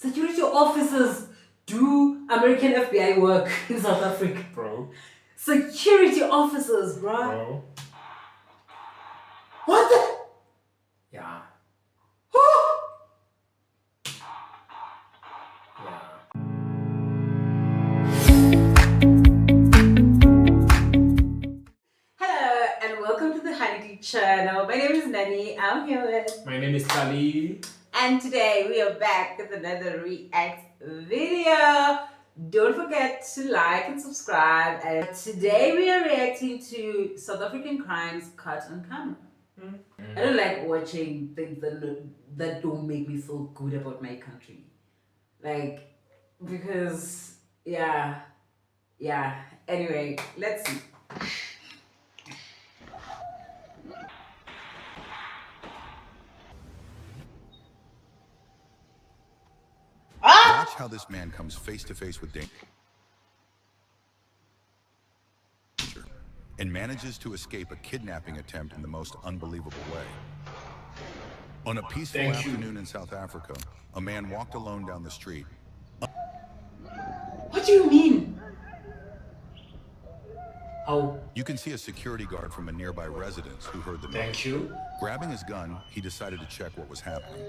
Security officers do American FBI work in South Africa. Bro. Security officers, bro. What the? Yeah. Hello and welcome to the Honey channel. My name is Nani. I'm here with... My name is Kali. And today we are back with another react video. Don't forget to like and subscribe. And today we are reacting to South African crimes caught on camera. I don't like watching things that don't make me feel good about my country. Like, because, yeah. Anyway, let's see. Watch how this man comes face to face with danger and manages to escape a kidnapping attempt in the most unbelievable way. On a peaceful afternoon in South Africa, a man walked alone down the street. What do you mean? Oh. You can see a security guard from a nearby residence who heard the noise. Thank you. Grabbing his gun, he decided to check what was happening.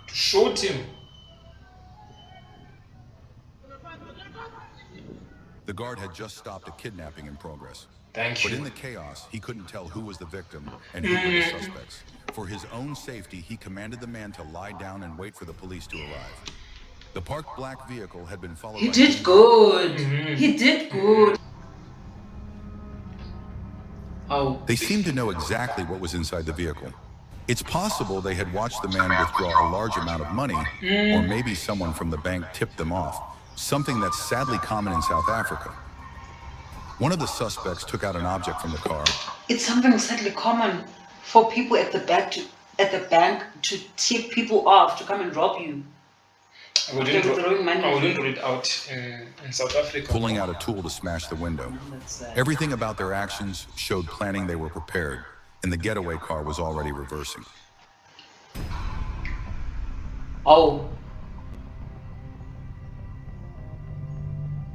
Shoot him. The guard had just stopped a kidnapping in progress. Thank you. But in the chaos, he couldn't tell who was the victim and who were the suspects. For his own safety, he commanded the man to lie down and wait for the police to arrive. The parked black vehicle had been followed by... He did good. He did good. Oh. They seemed to know exactly what was inside the vehicle. It's possible they had watched the man withdraw a large amount of money, or maybe someone from the bank tipped them off, something that's sadly common in South Africa. One of the suspects took out an object from the car. It's something sadly common for people at the bank to tip people off to come and rob you. I wouldn't rule it out in South Africa. Pulling out a tool to smash the window. Everything about their actions showed planning. They were prepared, and the getaway car was already reversing. Oh.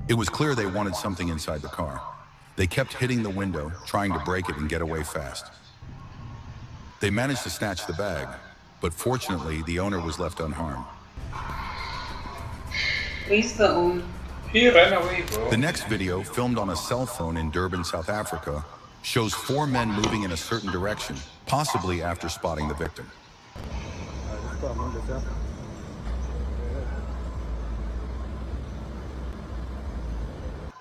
It was clear they wanted something inside the car. They kept hitting the window, trying to break it and get away fast. They managed to snatch the bag, but fortunately, the owner was left unharmed. Where's the owner? He ran away, bro. The next video, filmed on a cell phone in Durban, South Africa, shows 4 men moving in a certain direction, possibly after spotting the victim.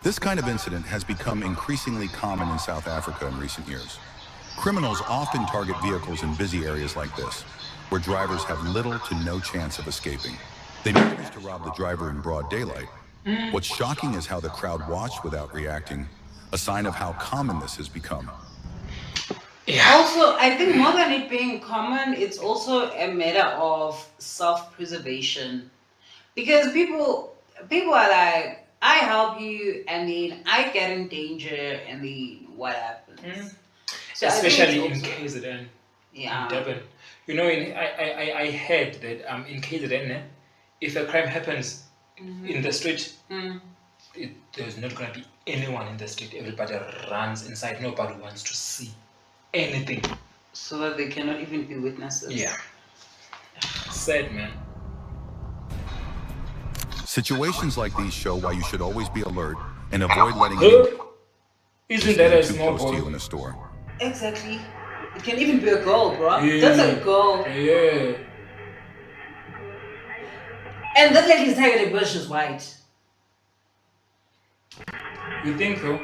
This kind of incident has become increasingly common in South Africa in recent years. Criminals often target vehicles in busy areas like this, where drivers have little to no chance of escaping. They managed to rob the driver in broad daylight. What's shocking is how the crowd watched without reacting, a sign of how common this has become. Yeah. Also, I think more than it being common, it's also a matter of self-preservation. Because people are like, I help you, and then I get in danger, and then what happens? So especially in KZN, yeah. In Durban. You know, I heard that in KZN, if a crime happens in the street, there's not going to be anyone in the street. Everybody runs inside. Nobody wants to see anything. So that they cannot even be witnesses. Yeah. Sad, man. Situations like these show why you should always be alert and avoid letting Isn't that a too small close to you boy? in a store. Exactly. It can even be a girl, bro. Yeah. That's a girl. Yeah. And that lady's hair in the bush is white. You think so?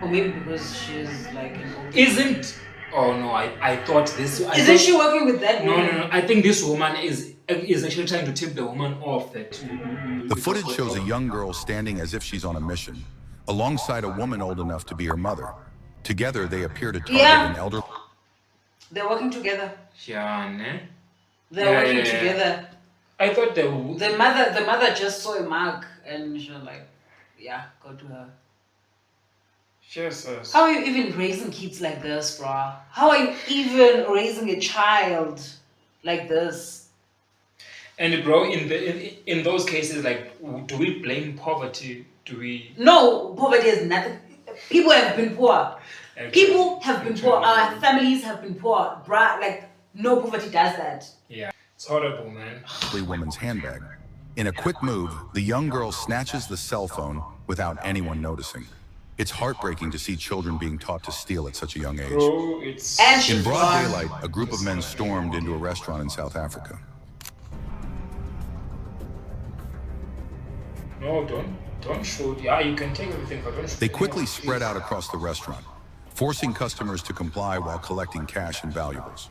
Or maybe because she's like an old... Isn't... Oh no, I thought this... Isn't she working with that woman? No. I think this woman is actually trying to tip the woman off that... The footage shows a young girl standing as if she's on a mission, alongside a woman old enough to be her mother. Together, they appear to target an elderly... They're working together. Yeah, ne? They're working together. I thought the mother just saw a mark and she was like, yeah, go to her. Jesus. How are you even raising kids like this, bruh? How are you even raising a child like this? And bro, in those cases, like, do we blame poverty? Do we? No, poverty is nothing. People have been poor. People have been poor. Our families have been poor, bruh. Like, no, poverty does that. Yeah, it's horrible, man. Woman's handbag. In a quick move, the young girl snatches the cell phone without anyone noticing. It's heartbreaking to see children being taught to steal at such a young age. Bro, it's... And In broad daylight, a group of men stormed into a restaurant in South Africa. No, don't shoot. Yeah, you can take everything, but don't shoot. They quickly spread out across the restaurant, forcing customers to comply while collecting cash and valuables.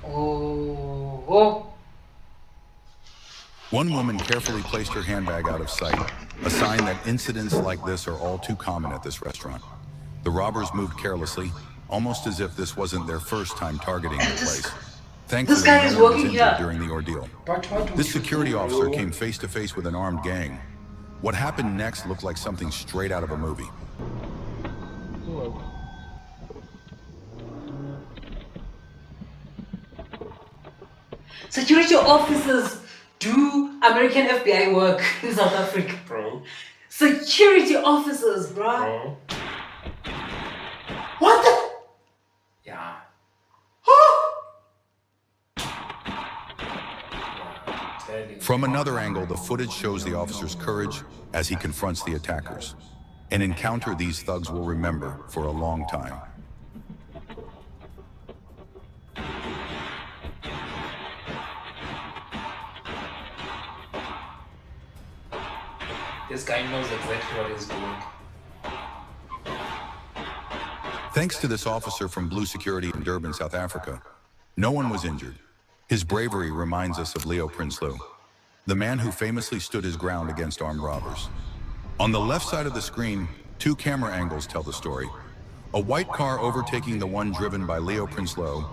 Oh. One woman carefully placed her handbag out of sight, a sign that incidents like this are all too common at this restaurant. The robbers moved carelessly, almost as if this wasn't their first time targeting the place. Thankfully, guy is no one was working injured here. during the ordeal. But what This security officer came face to face with an armed gang. What happened next looked like something straight out of a movie. Security officers do American FBI work in South Africa. Bro. Security officers, bruh. Bro. What the? Yeah. From another angle, the footage shows the officer's courage as he confronts the attackers. An encounter these thugs will remember for a long time. This guy knows exactly what he's doing. Thanks to this officer from Blue Security in Durban, South Africa, no one was injured. His bravery reminds us of Leo Prinsloo, the man who famously stood his ground against armed robbers. On the left side of the screen, two camera angles tell the story. A white car overtaking the one driven by Leo Prinsloo.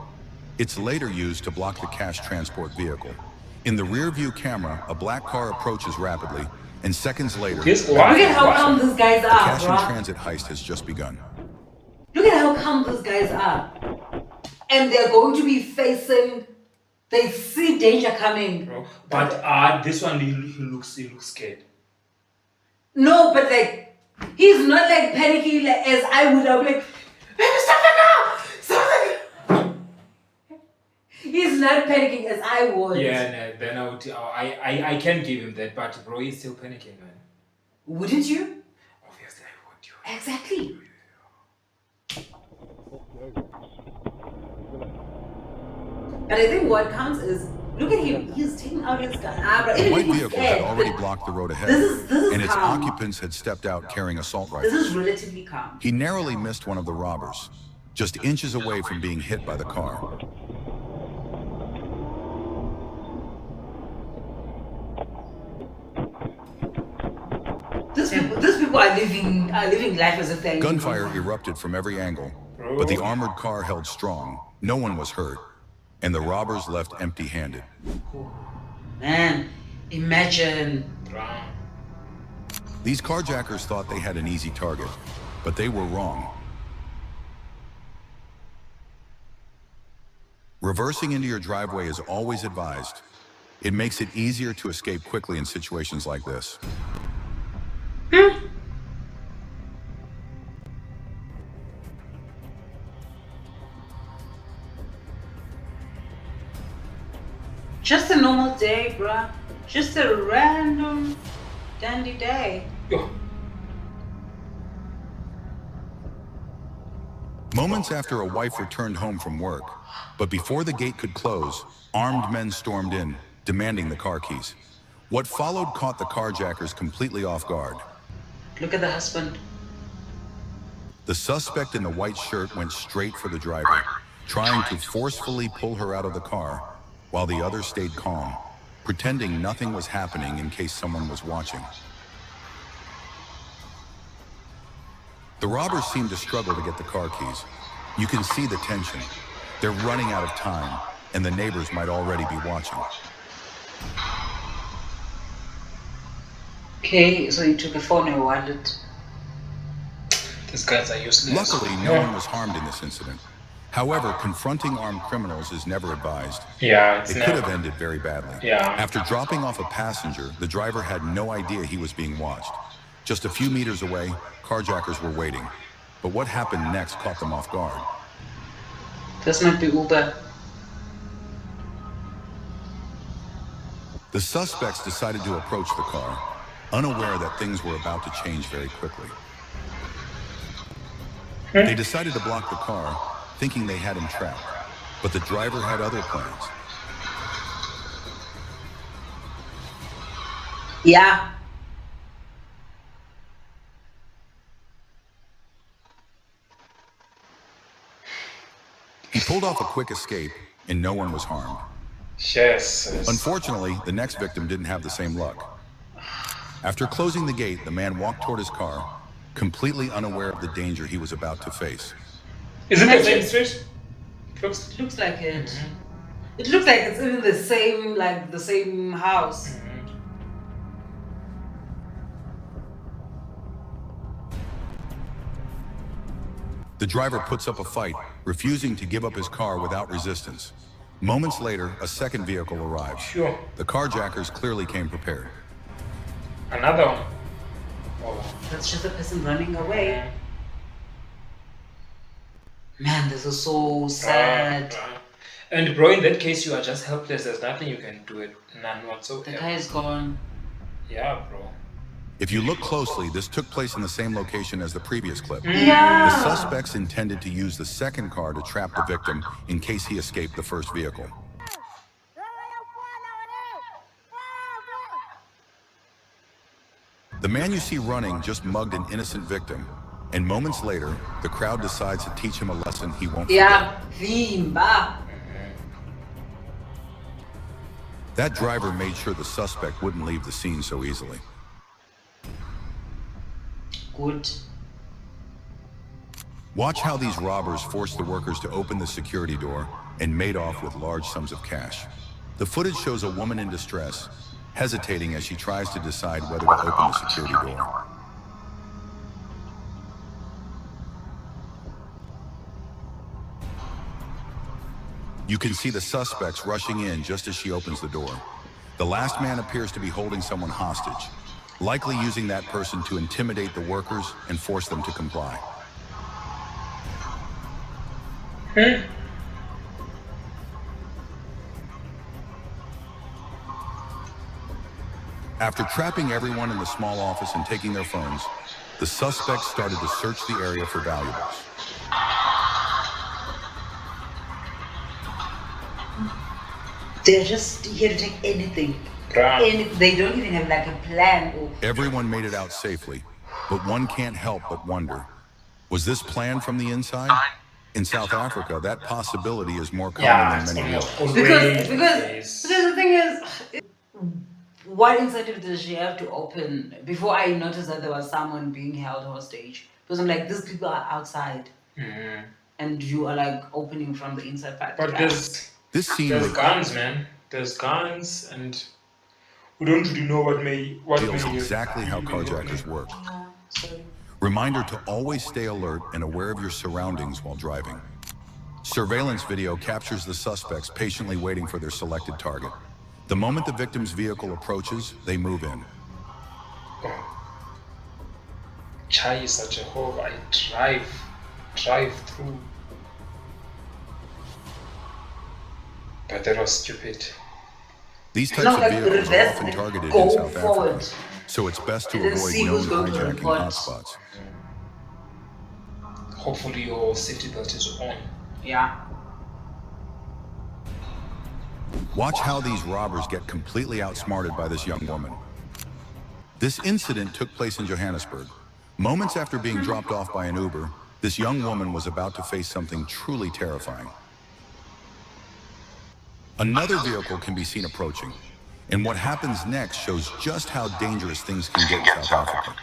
It's later used to block the cash transport vehicle. In the rear view camera, a black car approaches rapidly, and seconds later, Look at how calm these guys the are, cash and bruh. transit heist has just begun. Look at how calm these guys are. And they're going to be facing, they see danger coming. Bro. But this one, he looks scared. No, but like, he's not like panicking like, as I would. I'm like, baby, stop the car! Stop the car! He's not panicking as I would. Yeah, no, then I can give him that, but bro, he's still panicking, man. Wouldn't you? Obviously, I would. You. Exactly. But I think what counts is, look at him. He's taking out his gun. But The even white if he's vehicle had scared, already blocked the road ahead, This is and its calm. occupants had stepped out carrying assault This rifles. is relatively calm. He narrowly missed one of the robbers, just inches away from being hit by the car. These people are living life as if they're Gunfire erupted from every angle, but the armored car held strong. No one was hurt, and the robbers left empty-handed. Man, imagine. These carjackers thought they had an easy target, but they were wrong. Reversing into your driveway is always advised. It makes it easier to escape quickly in situations like this. Just a normal day, bruh. Just a random dandy day. Yo. Moments after a wife returned home from work, but before the gate could close, armed men stormed in, demanding the car keys. What followed caught the carjackers completely off guard. Look at the husband. The suspect in the white shirt went straight for the driver, trying to forcefully pull her out of the car, while the others stayed calm, pretending nothing was happening in case someone was watching. The robbers seemed to struggle to get the car keys. You can see the tension. They're running out of time, and the neighbors might already be watching. Okay, so he took a phone and a wallet. These guys are useless. Luckily, no one was harmed in this incident. However, confronting armed criminals is never advised. Yeah, it's It never. could have ended very badly. Yeah. After dropping off a passenger, the driver had no idea he was being watched. Just a few meters away, carjackers were waiting. But what happened next caught them off guard. This might be Uber. The suspects decided to approach the car, unaware that things were about to change very quickly. They decided to block the car, thinking they had him trapped. But the driver had other plans. Yeah. He pulled off a quick escape, and no one was harmed. Yes. Unfortunately, the next victim didn't have the same luck. After closing the gate, the man walked toward his car, completely unaware of the danger he was about to face. Is it the same street? It looks like it. It looks like it's even the same house. The driver puts up a fight, refusing to give up his car without resistance. Moments later, a second vehicle arrives. Sure. The carjackers clearly came prepared. Another one. Oh. That's just a person running away. Man, this is so sad. And bro, in that case, you are just helpless. There's nothing you can do. None whatsoever. The guy is gone. Yeah, bro. If you look closely, this took place in the same location as the previous clip. Yeah. The suspects intended to use the second car to trap the victim in case he escaped the first vehicle. The man you see running just mugged an innocent victim, and moments later, the crowd decides to teach him a lesson he won't forget. Yeah. Vimba. That driver made sure the suspect wouldn't leave the scene so easily. Good. Watch how these robbers forced the workers to open the security door and made off with large sums of cash. The footage shows a woman in distress, hesitating as she tries to decide whether to open the security door. You can see the suspects rushing in just as she opens the door. The last man appears to be holding someone hostage, likely using that person to intimidate the workers and force them to comply. After trapping everyone in the small office and taking their phones, the suspects started to search the area for valuables. They're just here to take anything. They don't even have like a plan. Everyone made it out safely, but one can't help but wonder, was this planned from the inside? In South Africa, that possibility is more common than many realize. Because the thing is, what incentive does she have to open? Before I noticed that there was someone being held hostage, because I'm like, these people are outside, and you are like opening from the inside part. But This scene there's guns, man. There's guns, and we don't really know what reveals exactly how carjackers work. Reminder to always stay alert and aware of your surroundings while driving. Surveillance video captures the suspects patiently waiting for their selected target. The moment the victim's vehicle approaches, they move in. Chai is such a hole. I drive through. But that was stupid. These types No, of like vehicles are reverse often and targeted go in South forward. Africa, so it's best to And then avoid see known who's going to hijacking report. hotspots. Hopefully your safety belt is on. Yeah. Watch how these robbers get completely outsmarted by this young woman. This incident took place in Johannesburg. Moments after being dropped off by an Uber, this young woman was about to face something truly terrifying. Another vehicle can be seen approaching, and what happens next shows just how dangerous things can get in South Africa.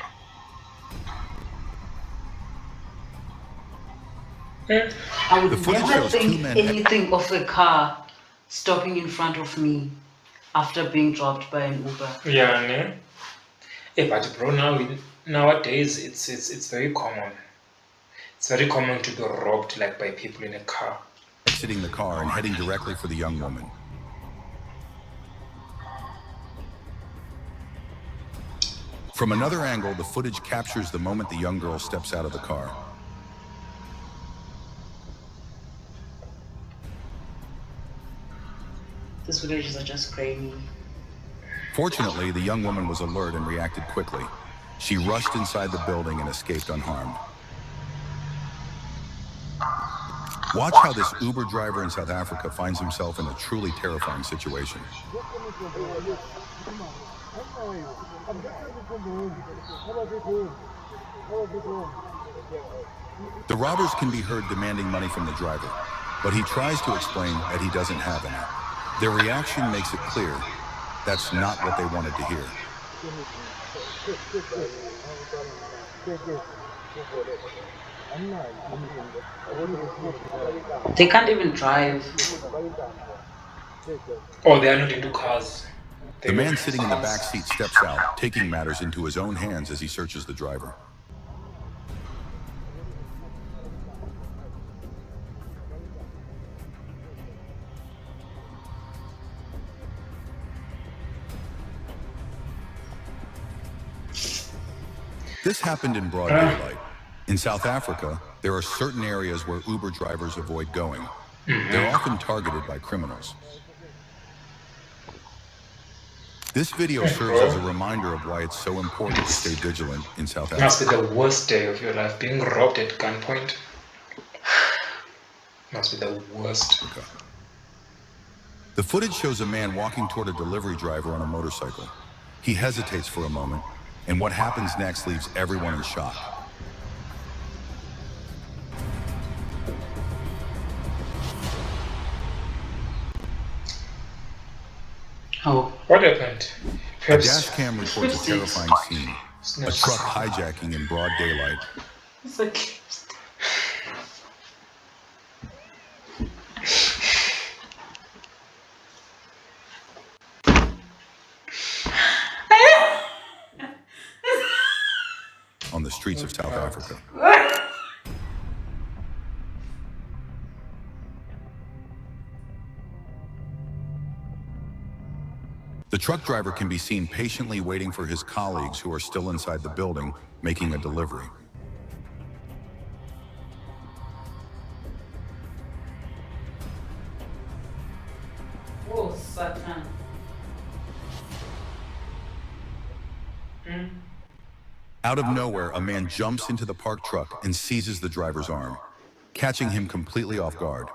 I would The footage never shows two think men- anything of a car stopping in front of me after being dropped by an Uber. Yeah, ne? But bro, nowadays it's very common. It's very common to be robbed like by people in a car. Exiting the car and heading directly for the young woman. From another angle, the footage captures the moment the young girl steps out of the car. These villages are just crazy. Fortunately, the young woman was alert and reacted quickly. She rushed inside the building and escaped unharmed. Watch how this Uber driver in South Africa finds himself in a truly terrifying situation. The robbers can be heard demanding money from the driver, but he tries to explain that he doesn't have any. Their reaction makes it clear that's not what they wanted to hear. They can't even drive. Oh, they are not into cars. The man sitting in the back seat steps out, taking matters into his own hands as he searches the driver. This happened in broad daylight. In South Africa, there are certain areas where Uber drivers avoid going. They're often targeted by criminals. This video serves as a reminder of why it's so important to stay vigilant in South Africa. Must be the worst day of your life, being robbed at gunpoint. Must be the worst. The footage shows a man walking toward a delivery driver on a motorcycle. He hesitates for a moment, and what happens next leaves everyone in shock. Oh. What happened? A dash cam records a terrifying scene. A truck hijacking in broad daylight. It's like... on the streets of South Africa. The truck driver can be seen patiently waiting for his colleagues who are still inside the building, making a delivery. Oh, Satan. Out of nowhere, a man jumps into the parked truck and seizes the driver's arm, catching him completely off guard.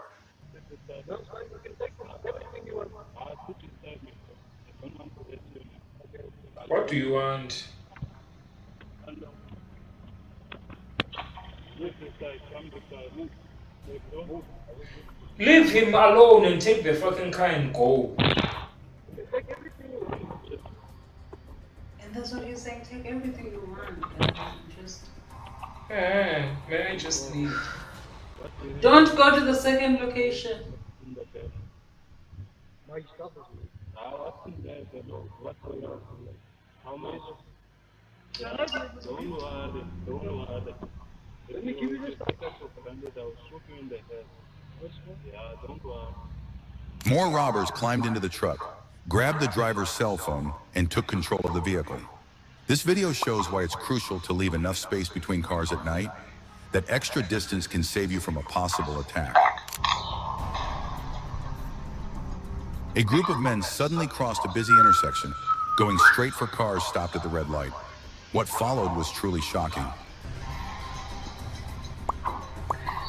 What do you want? Leave him alone and take the fucking car and go. And that's what you're saying, take everything you want. Just... May I just leave? Don't go to the second location. Let me give you this package of 100. I'll shoot you in the head. Yeah, don't worry. More robbers climbed into the truck, grabbed the driver's cell phone, and took control of the vehicle. This video shows why it's crucial to leave enough space between cars at night. That extra distance can save you from a possible attack. A group of men suddenly crossed a busy intersection, going straight for cars stopped at the red light. What followed was truly shocking.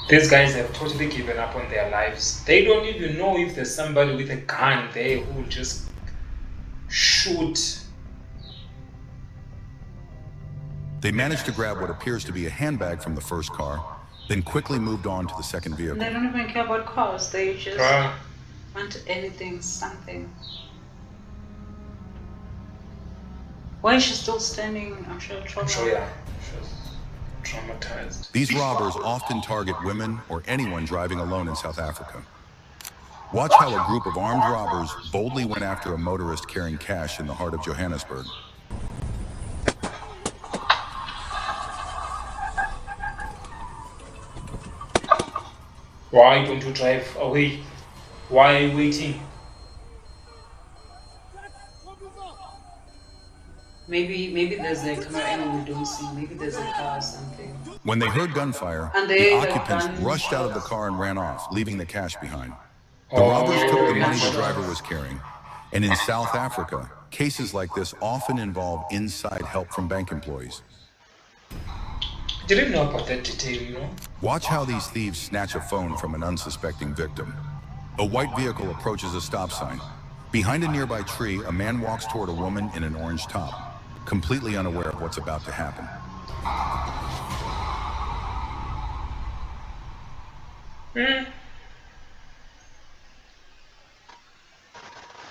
These guys have totally given up on their lives. They don't even know if there's somebody with a gun there who will just shoot. They managed to grab what appears to be a handbag from the first car, then quickly moved on to the second vehicle. They don't even care about cars, they just want anything, something. Why is she still standing? I'm sure yeah. She's traumatized. These robbers often target women or anyone driving alone in South Africa. Watch how a group of armed robbers boldly went after a motorist carrying cash in the heart of Johannesburg. Why don't you drive away? Why are you waiting? Maybe there's a camera angle we don't see. Maybe there's a car or something. When they heard gunfire, And the they the occupants rushed out of the car and ran off, leaving the cash behind. The robbers took the money the driver was carrying. And in South Africa, cases like this often involve inside help from bank employees. Didn't know about that detail, you know? Watch how these thieves snatch a phone from an unsuspecting victim. A white vehicle approaches a stop sign. Behind a nearby tree, a man walks toward a woman in an orange top, completely unaware of what's about to happen.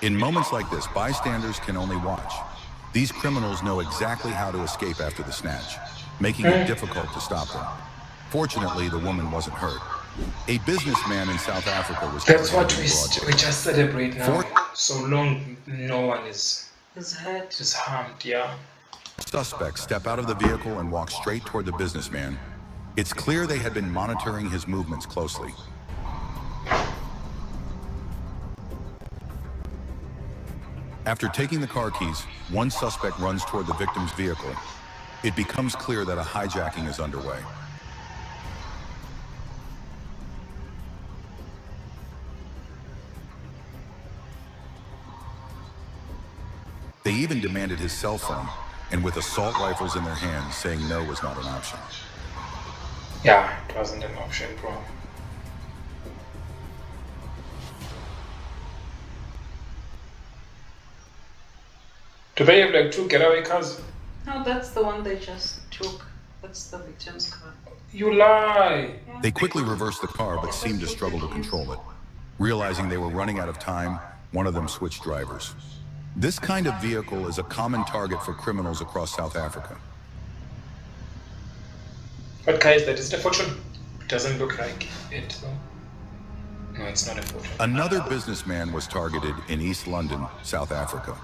In moments like this, bystanders can only watch. These criminals know exactly how to escape after the snatch, making it difficult to stop them. Fortunately, the woman wasn't hurt. A businessman in South Africa was That's killed what in we broad just celebrate now. Four- So long no one is hurt. harmed, yeah. Suspects step out of the vehicle and walk straight toward the businessman. It's clear they had been monitoring his movements closely. After taking the car keys, one suspect runs toward the victim's vehicle. It becomes clear that a hijacking is underway. They even demanded his cell phone, and with assault rifles in their hands, saying no was not an option. Yeah, it wasn't an option, bro. Do they have like two getaway cars? No, that's the one they just took. That's the victim's car. You lie! Yeah. They quickly reversed the car, but seemed to struggle to control it. Realizing they were running out of time, one of them switched drivers. This kind of vehicle is a common target for criminals across South Africa. What car is that? Is it a Fortune? It doesn't look like it though. No, it's not a Fortune. Another businessman was targeted in East London, South Africa.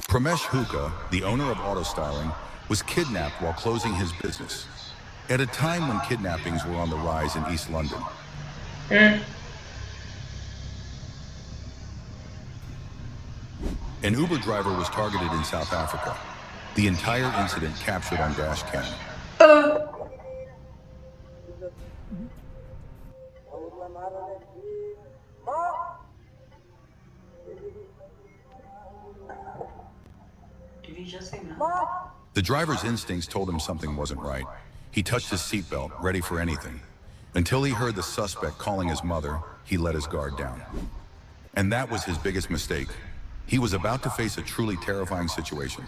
Pramesh Hookah, the owner of Auto Styling, was kidnapped while closing his business, at a time when kidnappings were on the rise in East London. An Uber driver was targeted in South Africa. The entire incident captured on dash cam. Did you just say no? The driver's instincts told him something wasn't right. He touched his seatbelt, ready for anything. Until he heard the suspect calling his mother, he let his guard down. And that was his biggest mistake. He was about to face a truly terrifying situation.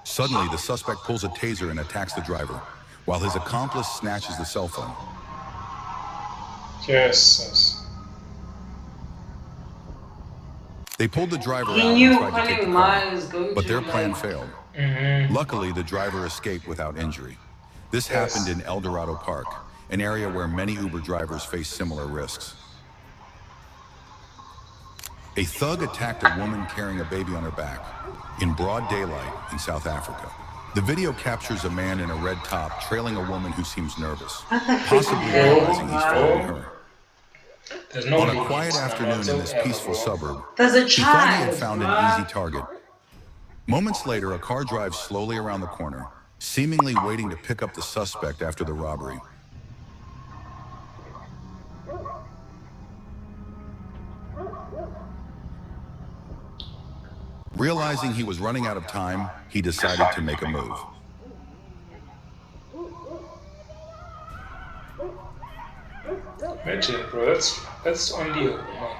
Suddenly, the suspect pulls a taser and attacks the driver, while his accomplice snatches the cell phone. Yes. They pulled the driver He out knew and tried to take the calling car, Ma is going but to their plan like... failed. Luckily, the driver escaped without injury. This happened in El Dorado Park, an area where many Uber drivers face similar risks. A thug attacked a woman carrying a baby on her back in broad daylight in South Africa. The video captures a man in a red top trailing a woman who seems nervous, possibly realizing he's following her. On a quiet afternoon in this peaceful suburb, There's a he thought he had child, found an easy target. Moments later, a car drives slowly around the corner, seemingly waiting to pick up the suspect after the robbery. Realizing he was running out of time, he decided to make a move. Imagine, bro, that's only a woman.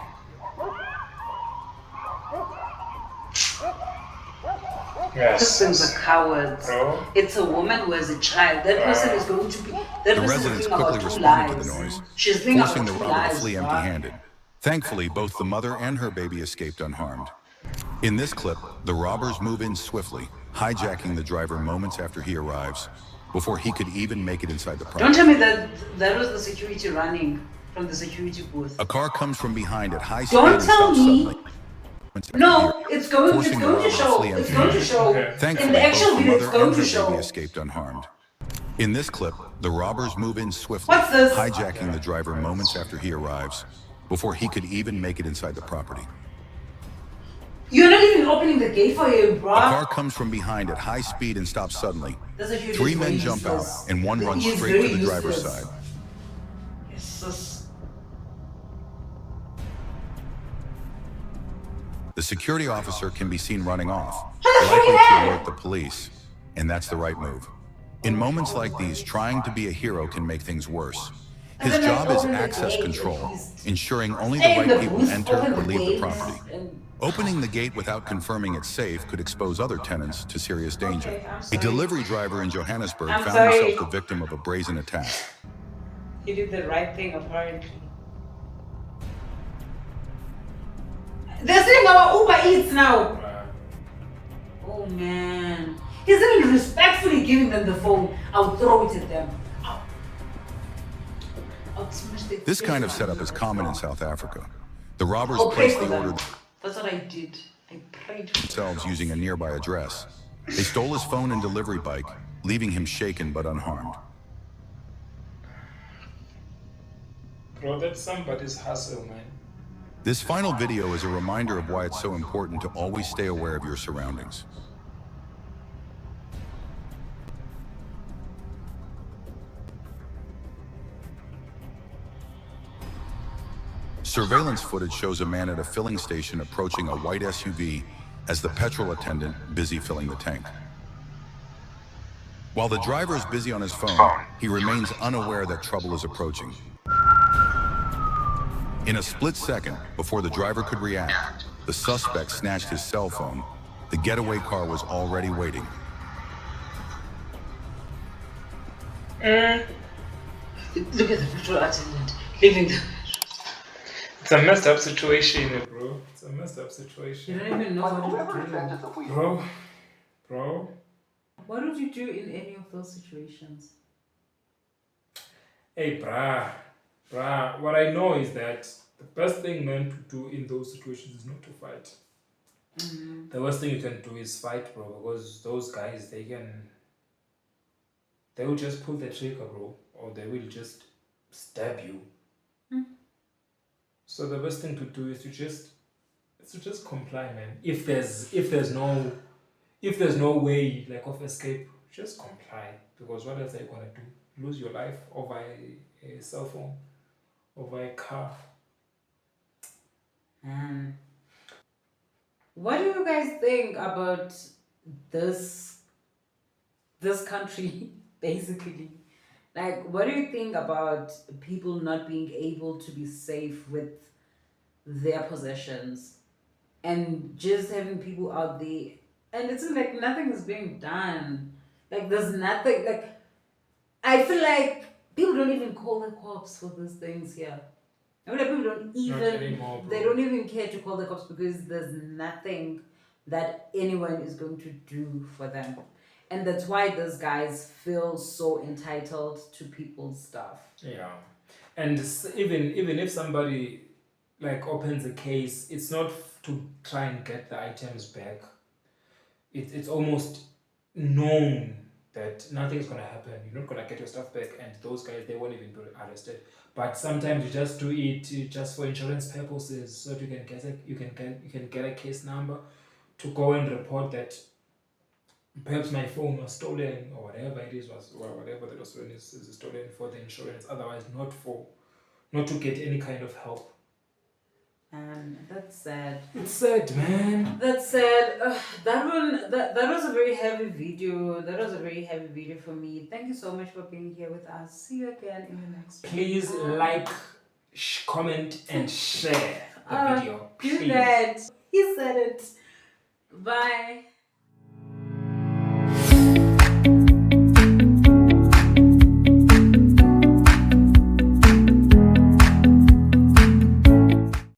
Yes. Persons are cowards. Bro. It's a woman who has a child. That person is going to be... That The person is residents thinking quickly about two responded to lives. the noise, She's thinking forcing about the two robber to lives, flee bruh. empty-handed. Thankfully, both the mother and her baby escaped unharmed. In this clip, the robbers move in swiftly, hijacking the driver moments after he arrives. before he could even make it inside the Don't property. tell me that that was the security running from the security booth. A car comes from behind at high speed Don't and tell stops me. suddenly. No, it's going Forcing the to robber to show. flee It's going to empty-handed. show. Okay. In Thankfully, the both actual the video, it's mother going and to her show. baby escaped unharmed. In this clip, the robbers move in swiftly, What's this? hijacking the driver moments after he arrives, before he could even make it inside the property. You're not even opening the gate for him, bro. A car comes from behind at high speed and stops suddenly. That's a huge 3 men jump out, and one runs straight to the driver's side. The security officer can be seen running off, likely to alert the police, and that's the right move. In moments like these, trying to be a hero can make things worse. His job is access control, ensuring only the right people enter or leave the property. Opening the gate without confirming it's safe could expose other tenants to serious danger. A delivery driver in Johannesburg found himself the victim of a brazen attack. He did the right thing, apparently. They're saying our Uber Eats now. Oh man. He's even respectfully giving them the phone. I'll throw it at them. I'll smash the This kind of setup is common in South Africa. The robbers placed the order That's what I did. I prayed for themselves using a nearby address. They stole his phone and delivery bike, leaving him shaken but unharmed. Bro, that's somebody's hustle, man. This final video is a reminder of why it's so important to always stay aware of your surroundings. Surveillance footage shows a man at a filling station approaching a white SUV as the petrol attendant busy filling the tank. While the driver is busy on his phone, he remains unaware that trouble is approaching. In a split second, before the driver could react, the suspect snatched his cell phone. The getaway car was already waiting. Look at the petrol attendant leaving the. It's a messed up situation, bro. It's a messed up situation. You don't even know what to do. Bro. What would you do in any of those situations? Hey, brah. What I know is that the best thing man to do in those situations is not to fight. Mm-hmm. The worst thing you can do is fight, bro, because those guys, they will just pull the trigger, bro, or they will just stab you. So the best thing to do is to just comply, man. If there's no way like of escape, just comply, because what else are you gonna do? Lose your life over a cell phone, over a car? What do you guys think about this country, basically? Like, what do you think about people not being able to be safe with their possessions and just having people out there? And it's like nothing is being done. Like, there's nothing. Like, I feel like people don't even call the cops for these things here. I mean, like, people don't even. Not anymore, bro. They don't even care to call the cops because there's nothing that anyone is going to do for them. And that's why those guys feel so entitled to people's stuff. Yeah, and even if somebody like opens a case, it's not to try and get the items back. It's almost known that nothing is gonna happen. You're not gonna get your stuff back, and those guys, they won't even be arrested. But sometimes you just do it just for insurance purposes, so that you can get a case number to go and report that perhaps my phone was stolen, or whatever it is whatever that was stolen is stolen for the insurance. Otherwise, not to get any kind of help. That's sad. It's sad, man. That's sad. That was a very heavy video. That was a very heavy video for me. Thank you so much for being here with us. See you again in the next one. Please like, comment, and share the video. Do Please. that. He said it. Bye.